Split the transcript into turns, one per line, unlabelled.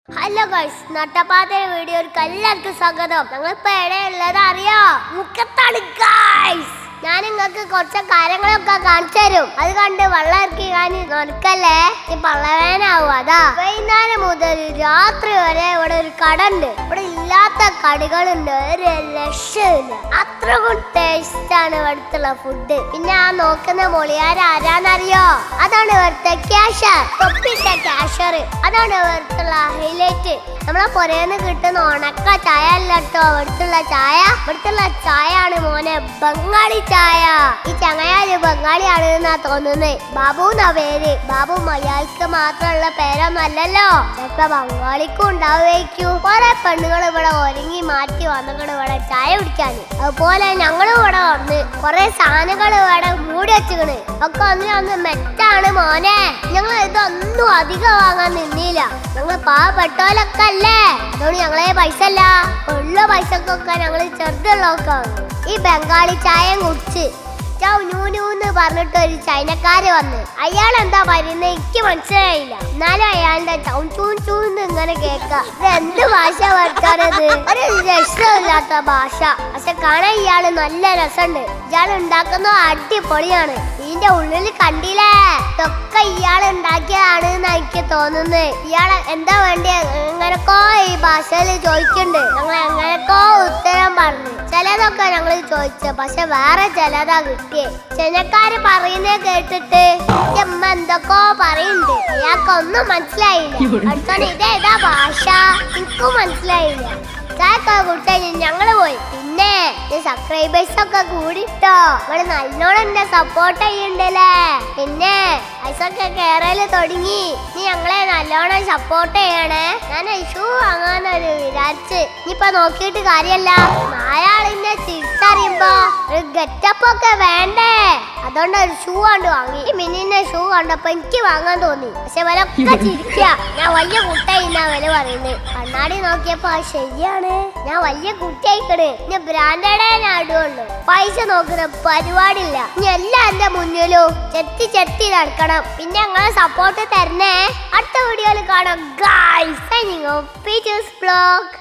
Hello guys, നട്ടപ്പാത്തയുടെ വീഡിയോയിലേക്ക് എല്ലാവർക്കും സ്വാഗതം. ഞങ്ങളിപ്പോ എവിടെയുള്ളത് അറിയോ? മുക്കത്താണ് ഗൈസ്. ഞാൻ നിങ്ങൾക്ക് കുറച്ച് കാര്യങ്ങളൊക്കെ കാണിച്ചു തരും. അത് കണ്ട് വെള്ളം ഇറക്കി ഞാൻ നടക്കല്ലേ, പള്ളവേനാവും. അതാ വൈകുന്നേരം മുതൽ രാത്രി വരെ ഇവിടെ ഒരു കട ഉണ്ട്. ഇവിടെ ഇല്ലാത്ത കടികളുണ്ട്, ഒരു രക്ഷയില്ല. അത്രക്കും ടേസ്റ്റ് ആണ് ഇവിടുത്തെ ഫുഡ്. പിന്നെ ആ നോക്കുന്ന മൊളിയാർ ആരാന്നറിയോ? അതാണ് ഇവിടുത്തെ ക്യാഷർ, തൊപ്പിട്ട ക്യാഷർ. അതാണ് ഇവിടുത്തെ ഹൈലൈറ്റ്. നമ്മളെ പുരേന്ന് കിട്ടുന്ന ഉണക്ക ചായ അല്ല കേട്ടോ ഇവിടുത്തുള്ള ചായ. ഇവിടുത്തുള്ള ചായ ആണ് മോനെ ബംഗാളി ചായ. ഈ ചങ്ങയാല് ബംഗാളിയാണ് എന്നാ തോന്നുന്നത്. ബാബു എന്നാ പേര്. ബാബു മലയാളിക്ക് മാത്രമുള്ള പേരൊന്നും അല്ലല്ലോ, ചിലപ്പോ ബംഗാളിക്കും ഉണ്ടാവുമായിരിക്കും. കുറെ പെണ്ണുകൾ ഇവിടെ ഒരുങ്ങി മാറ്റി വന്നിട്ട് ഇവിടെ ചായ കുടിക്കാൻ. അതുപോലെ ഞങ്ങളും ഇവിടെ വന്ന് കുറെ സാധനങ്ങൾ ഇവിടെ മൂടി വെച്ചിക്കണ്. ഒക്കെ ഒന്ന് മെറ്റാണ് മോനെ. ഞങ്ങൾ ഇതൊന്നും അധികം വാങ്ങാൻ നിന്നില്ല. ഞങ്ങൾ പാവപ്പെട്ടോലൊക്കെ അല്ലേ, അതുകൊണ്ട് ഞങ്ങളെ പൈസ അല്ല, ഉള്ള പൈസക്കൊക്കെ ഞങ്ങള് ചെറുതുള്ളൊക്കെ. ഈ ബംഗാളി ചായ കുടിച്ച് നൂനൂന്ന് പറഞ്ഞിട്ട് ഒരു ചൈനക്കാര് വന്ന്. അയാൾ എന്താ പറയുന്നത് എനിക്ക് മനസ്സിലായില്ല. എന്നാലും അയാളുടെ ചൂന്ന് ഇങ്ങനെ കേൾക്കാം. ഇത് എന്ത് ഭാഷ വർത്താനത്? ഒരു രസമില്ലാത്ത ഭാഷ. പക്ഷെ കാണാൻ ഇയാള് നല്ല രസമുണ്ട്. ഇയാൾ ഉണ്ടാക്കുന്ന അടിപൊളിയാണ്. ഇതിന്റെ ഉള്ളിൽ കണ്ടില്ലേ, ഇതൊക്കെ ഇയാൾ ഉണ്ടാക്കിയതാണ് എന്നാ എനിക്ക് തോന്നുന്നത്. ഇയാളെ എന്താ വേണ്ടിയ എങ്ങനെക്കോ ഈ ഭാഷയിൽ ചോദിക്കുന്നുണ്ട്. ഞങ്ങൾ എങ്ങനെക്കോ ഉത്തരം പറഞ്ഞു. ചിലതൊക്കെ ഞങ്ങൾ ചോദിച്ചു, പക്ഷെ വേറെ ചിലതാ കിട്ടിയേ. ചെനക്കാര് പറയുന്നത് കേട്ടിട്ട് അമ്മ എന്തൊക്കെയോ പറയുന്നുണ്ട്. അയാൾക്കൊന്നും മനസ്സിലായില്ല. അടുത്തോണ്ട് ഇതേതാ ഭാഷ എനിക്കും മനസ്സിലായില്ല. ചായക്കെ കുടിച്ചു ഞങ്ങള് പോയി. പിന്നെ സബ്സ്ക്രൈബേഴ്സ് ഒക്കെ കൂടിട്ടോ. ഇവിടെ നല്ലോണം എന്നെ സപ്പോർട്ട് ചെയ്യണ്ടല്ലേ. പിന്നെ പൈസൊക്കെ കേറല് തുടങ്ങി. നീ ഞങ്ങളെ നല്ലോണം സപ്പോർട്ട് ചെയ്യണേ. ഞാൻ ഷൂ വാങ്ങാനൊരു വിചാരിച്ച്. ഇനിയിപ്പൊ നോക്കിയിട്ട് കാര്യല്ല, അയാളിന്നെ തിരിച്ചറിയുമ്പോ ഒരു ഗെറ്റപ്പ് ഒക്കെ വേണ്ടേ. അതുകൊണ്ട് ഒരു ഷൂ കൊണ്ട് വാങ്ങി. മിനിന്റെ ഷൂ കണ്ടപ്പോ എനിക്ക് വാങ്ങാൻ തോന്നി. പക്ഷെ വിലൊക്കെ ചിരിക്കുക. ഞാൻ വലിയ കുട്ടിയായിന്നാ വില പറയുന്നത്. കണ്ണാടി നോക്കിയപ്പോ ശരിയാണ്, ഞാൻ വലിയ കുട്ടിയായിക്കണ്. ഇനി ബ്രാൻഡഡേ ഞാൻ ഇടുള്ളൂ. പൈസ നോക്കുന്ന പരിപാടില്ല. ഇനി എല്ലാം എന്റെ മുന്നിലും ചെത്തി നടക്കണം. പിന്നെ ഞങ്ങളെ സപ്പോർട്ട് തരണേ. അടുത്ത വീഡിയോയിൽ കാണാം guys. Signing off Peachers vlog.